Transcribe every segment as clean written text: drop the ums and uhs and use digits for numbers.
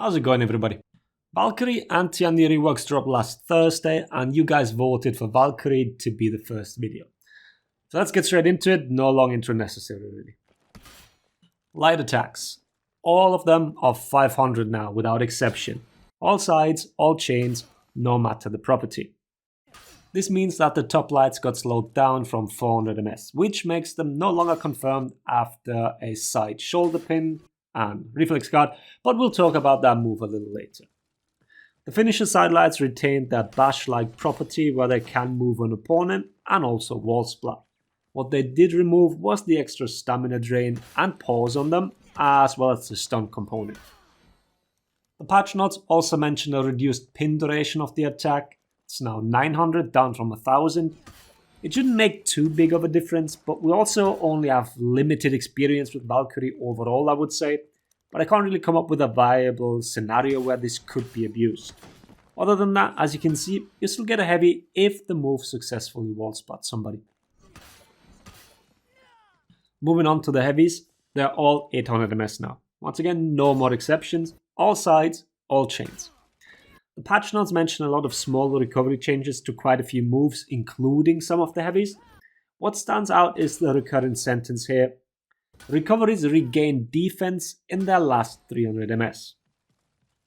How's it going, everybody? Valkyrie anti-any reworks dropped last Thursday, and you guys voted for Valkyrie to be the first video. So let's get straight into it, no long intro necessary really. Light attacks. All of them are 500 now, without exception. All sides, all chains, no matter the property. This means that the top lights got slowed down from 400 ms, which makes them no longer confirmed after a side shoulder pin and reflex guard, but we'll talk about that move a little later. The finisher side lights retained their bash-like property where they can move an opponent and also wall splat. What they did remove was the extra stamina drain and pause on them, as well as the stun component. The patch notes also mention a reduced pin duration of the attack. It's now 900 down from 1000. It shouldn't make too big of a difference, but we also only have limited experience with Valkyrie overall, I would say. But I can't really come up with a viable scenario where this could be abused. Other than that, as you can see, you still get a heavy if the move successfully wall spot somebody. Moving on to the heavies, they're all 800 ms now. Once again, no more exceptions, all sides, all chains. The patch notes mention a lot of small recovery changes to quite a few moves, including some of the heavies. What stands out is the recurrent sentence here. Recoveries regain defense in their last 300 ms.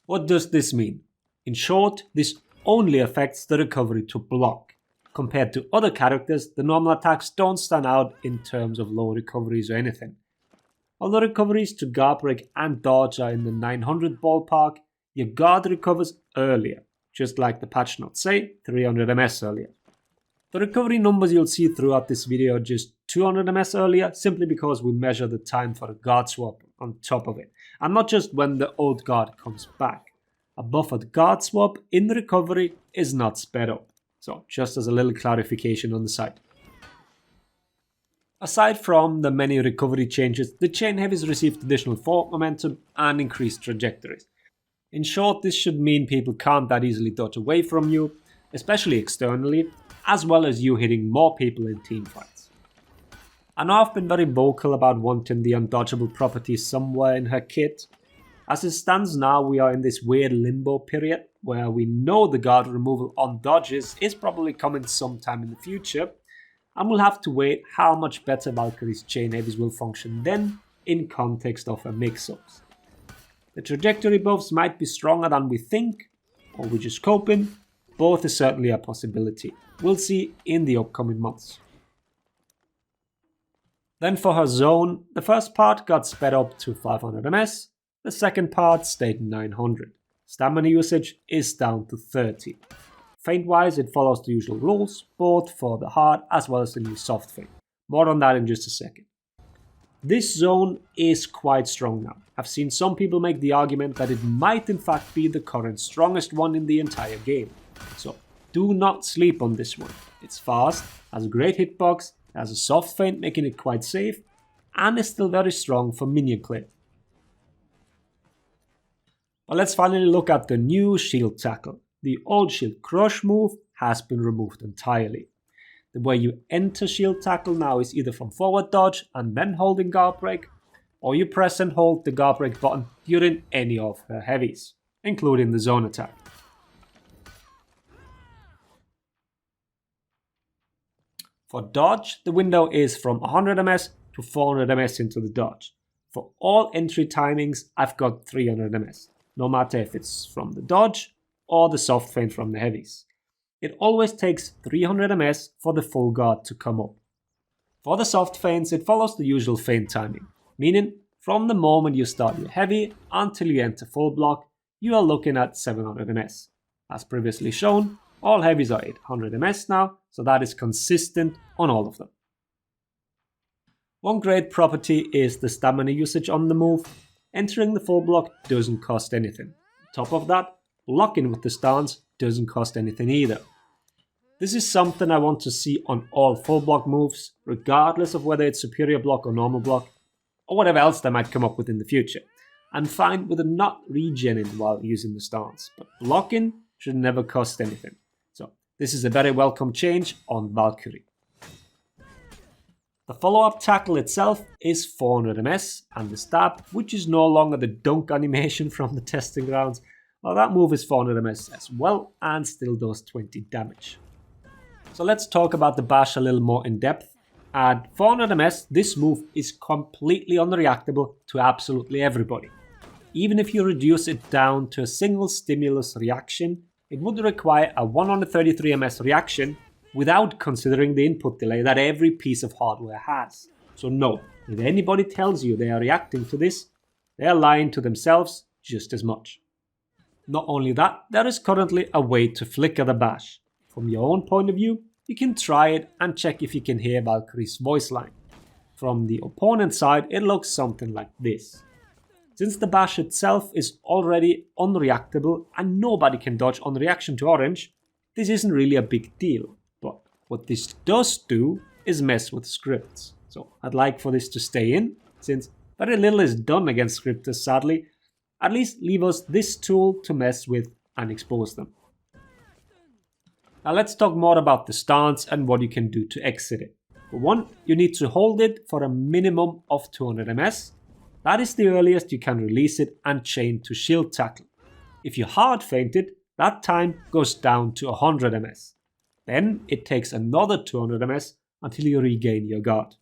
What does this mean? In short, this only affects the recovery to block. Compared to other characters, the normal attacks don't stand out in terms of low recoveries or anything. Although recoveries to guard break and dodge are in the 900 ballpark, your guard recovers earlier, just like the patch notes say, 300 ms earlier. The recovery numbers you'll see throughout this video are just 200 ms earlier, simply because we measure the time for a guard swap on top of it, and not just when the old guard comes back. A buffered guard swap in the recovery is not sped up, so just as a little clarification on the side. Aside from the many recovery changes, the chain heavies received additional forward momentum and increased trajectories. In short, this should mean people can't that easily dodge away from you, especially externally, as well as you hitting more people in teamfights. I know I've been very vocal about wanting the undodgeable property somewhere in her kit. As it stands now, we are in this weird limbo period where we know the guard removal on dodges is probably coming sometime in the future, and we'll have to wait how much better Valkyrie's chain heavies will function then in context of her mix-ups. The trajectory buffs might be stronger than we think, or we're just coping. Both is certainly a possibility. We'll see in the upcoming months. Then for her zone, the first part got sped up to 500 ms, the second part stayed 900. Stamina usage is down to 30. Feint wise, it follows the usual rules, both for the hard as well as the new soft feint. More on that in just a second. This zone is quite strong now. I've seen some people make the argument that it might in fact be the current strongest one in the entire game. So do not sleep on this one. It's fast, has a great hitbox, has a soft feint making it quite safe, and is still very strong for minion clear. But let's finally look at the new shield tackle. The old shield crush move has been removed entirely. The way you enter shield tackle now is either from forward dodge and then holding guard break, or you press and hold the guard break button during any of her heavies, including the zone attack. For dodge, the window is from 100 ms to 400 ms into the dodge. For all entry timings, I've got 300 ms, no matter if it's from the dodge or the soft feint from the heavies. It always takes 300 ms for the full guard to come up. For the soft feints, it follows the usual feint timing, meaning from the moment you start your heavy until you enter full block, you are looking at 700 ms. As previously shown, all heavies are 800 ms now, so that is consistent on all of them. One great property is the stamina usage on the move. Entering the full block doesn't cost anything. On top of that, blocking with the stance doesn't cost anything either. This is something I want to see on all full block moves, regardless of whether it's superior block or normal block, or whatever else they might come up with in the future. I'm fine with not regenning while using the stance, but blocking should never cost anything. So this is a very welcome change on Valkyrie. The follow-up tackle itself is 400 ms, and the stab, which is no longer the dunk animation from the testing grounds, well, that move is 400 ms as well and still does 20 damage. So let's talk about the bash a little more in depth. At 400 ms, this move is completely unreactable to absolutely everybody. Even if you reduce it down to a single stimulus reaction, it would require a 133 ms reaction without considering the input delay that every piece of hardware has. So no, if anybody tells you they are reacting to this, they are lying to themselves just as much. Not only that, there is currently a way to flicker the bash. From your own point of view, you can try it and check if you can hear Valkyrie's voice line. From the opponent side, it looks something like this. Since the bash itself is already unreactable and nobody can dodge on reaction to orange, this isn't really a big deal. But what this does do is mess with scripts. So I'd like for this to stay in, since very little is done against scripters sadly. At least leave us this tool to mess with and expose them. Now let's talk more about the stance and what you can do to exit it. For one, you need to hold it for a minimum of 200 ms. That is the earliest you can release it and chain to shield tackle. If you hard feint it, that time goes down to 100 ms. Then it takes another 200 ms until you regain your guard.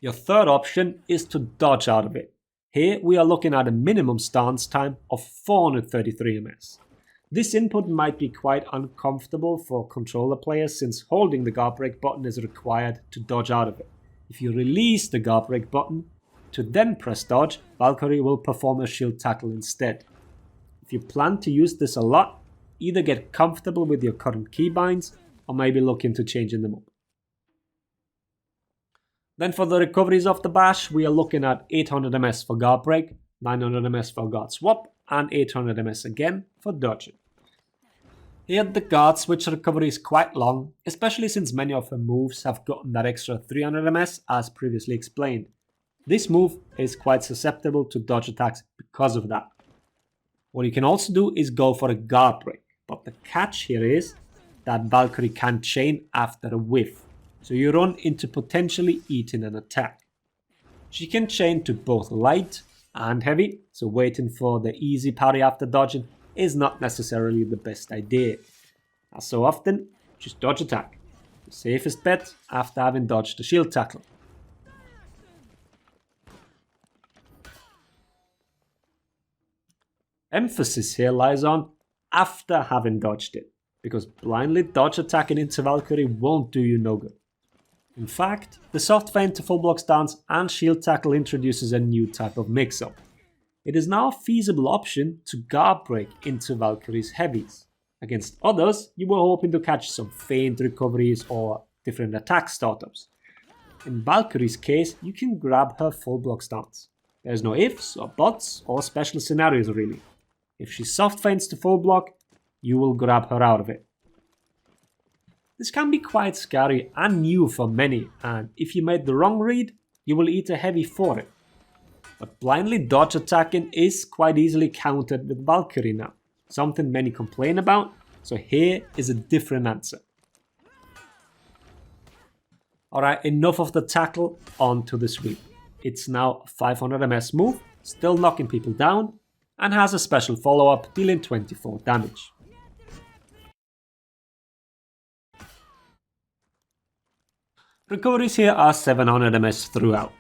Your third option is to dodge out of it. Here we are looking at a minimum stance time of 433 ms. This input might be quite uncomfortable for controller players since holding the guard break button is required to dodge out of it. If you release the guard break button to then press dodge, Valkyrie will perform a shield tackle instead. If you plan to use this a lot, either get comfortable with your current keybinds or maybe look into changing them up. Then for the recoveries of the bash, we are looking at 800 ms for guard break, 900 ms for guard swap, and 800 ms again for dodging. Here the guard switch recovery is quite long, especially since many of her moves have gotten that extra 300 ms as previously explained. This move is quite susceptible to dodge attacks because of that. What you can also do is go for a guard break, but the catch here is that Valkyrie can chain after a whiff, so you run into potentially eating an attack. She can chain to both light and heavy, so waiting for the easy parry after dodging is not necessarily the best idea. As so often, just dodge attack, the safest bet after having dodged the shield tackle. Emphasis here lies on after having dodged it, because blindly dodge attacking into Valkyrie won't do you no good. In fact, the soft feint to full block stance and shield tackle introduces a new type of mix-up. It is now a feasible option to guard break into Valkyrie's heavies. Against others, you were hoping to catch some feint recoveries or different attack startups. In Valkyrie's case, you can grab her full block stance. There's no ifs or buts or special scenarios really. If she soft feints to full block, you will grab her out of it. This can be quite scary and new for many, and if you made the wrong read, you will eat a heavy for it. But blindly dodge attacking is quite easily countered with Valkyrie now, something many complain about, so here is a different answer. Alright, enough of the tackle, on to the sweep. It's now a 500 ms move, still knocking people down, and has a special follow-up dealing 24 damage. Recoveries here are 700 ms throughout.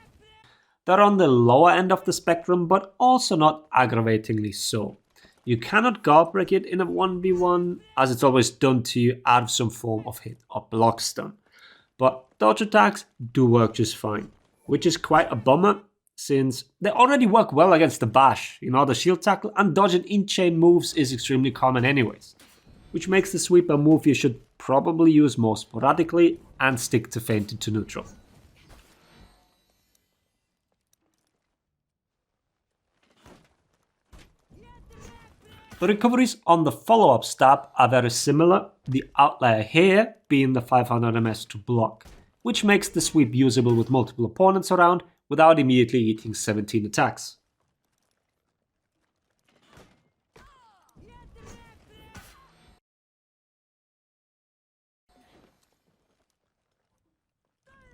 They're on the lower end of the spectrum, but also not aggravatingly so. You cannot guard break it in a 1v1, as it's always done to you out of some form of hit or block stun. But dodge attacks do work just fine, which is quite a bummer, since they already work well against the bash. The shield tackle and dodging in-chain moves is extremely common anyways, which makes the sweep a move you should probably use more sporadically and stick to feinting to neutral. The recoveries on the follow-up stab are very similar, the outlier here being the 500 ms to block, which makes the sweep usable with multiple opponents around without immediately eating 17 attacks.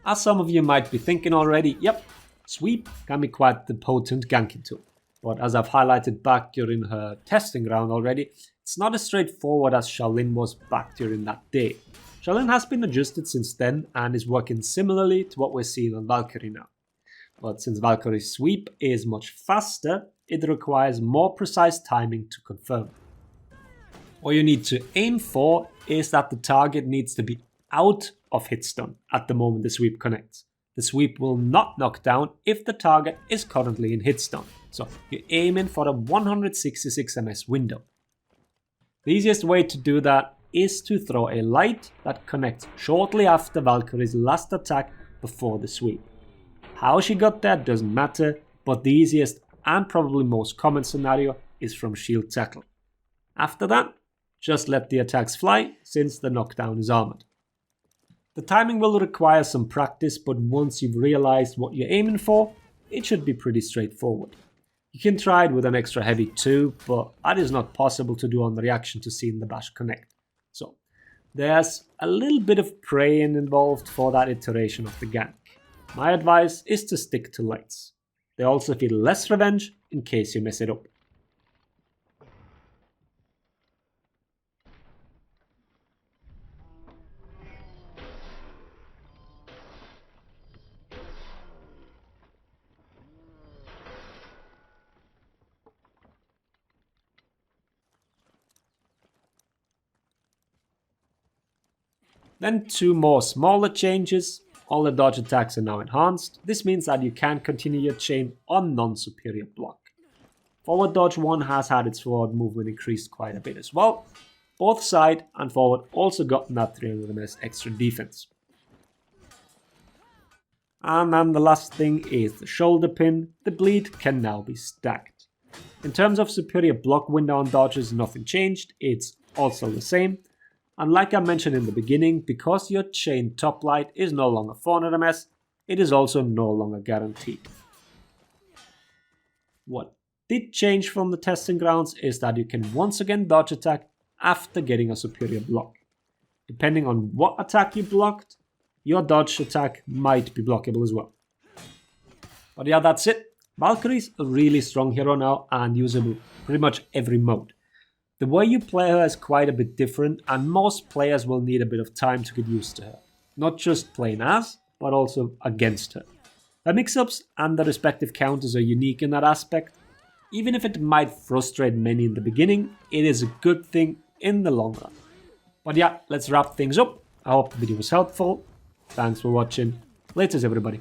As some of you might be thinking already, yep, sweep can be quite the potent ganking tool. But as I've highlighted back during her testing round already, it's not as straightforward as Shaolin was back during that day. Shaolin has been adjusted since then and is working similarly to what we're seeing on Valkyrie now. But since Valkyrie's sweep is much faster, it requires more precise timing to confirm. What you need to aim for is that the target needs to be out of hit stun at the moment the sweep connects. The sweep will not knock down if the target is currently in hit stun, so you're aiming for a 166 ms window. The easiest way to do that is to throw a light that connects shortly after Valkyrie's last attack before the sweep. How she got there doesn't matter, but the easiest and probably most common scenario is from shield tackle. After that, just let the attacks fly since the knockdown is armored. The timing will require some practice, but once you've realized what you're aiming for, it should be pretty straightforward. You can try it with an extra heavy too, but that is not possible to do on the reaction to seeing the bash connect. So there's a little bit of praying involved for that iteration of the gank. My advice is to stick to lights. They also feel less revenge in case you mess it up. Then two more smaller changes. All the dodge attacks are now enhanced. This means that you can continue your chain on non-superior block. Forward dodge 1 has had its forward movement increased quite a bit as well. Both side and forward also gotten that 300 ms extra defense. And then the last thing is the shoulder pin. The bleed can now be stacked. In terms of superior block window on dodges, nothing changed. It's also the same. And like I mentioned in the beginning, because your chain top light is no longer 400 ms, it is also no longer guaranteed. What did change from the testing grounds is that you can once again dodge attack after getting a superior block. Depending on what attack you blocked, your dodge attack might be blockable as well. But yeah, that's it. Valkyrie's a really strong hero now and usable pretty much every mode. The way you play her is quite a bit different, and most players will need a bit of time to get used to her. Not just playing as, but also against her. Her mix-ups and the respective counters are unique in that aspect. Even if it might frustrate many in the beginning, it is a good thing in the long run. But yeah, let's wrap things up. I hope the video was helpful. Thanks for watching. Laters, everybody.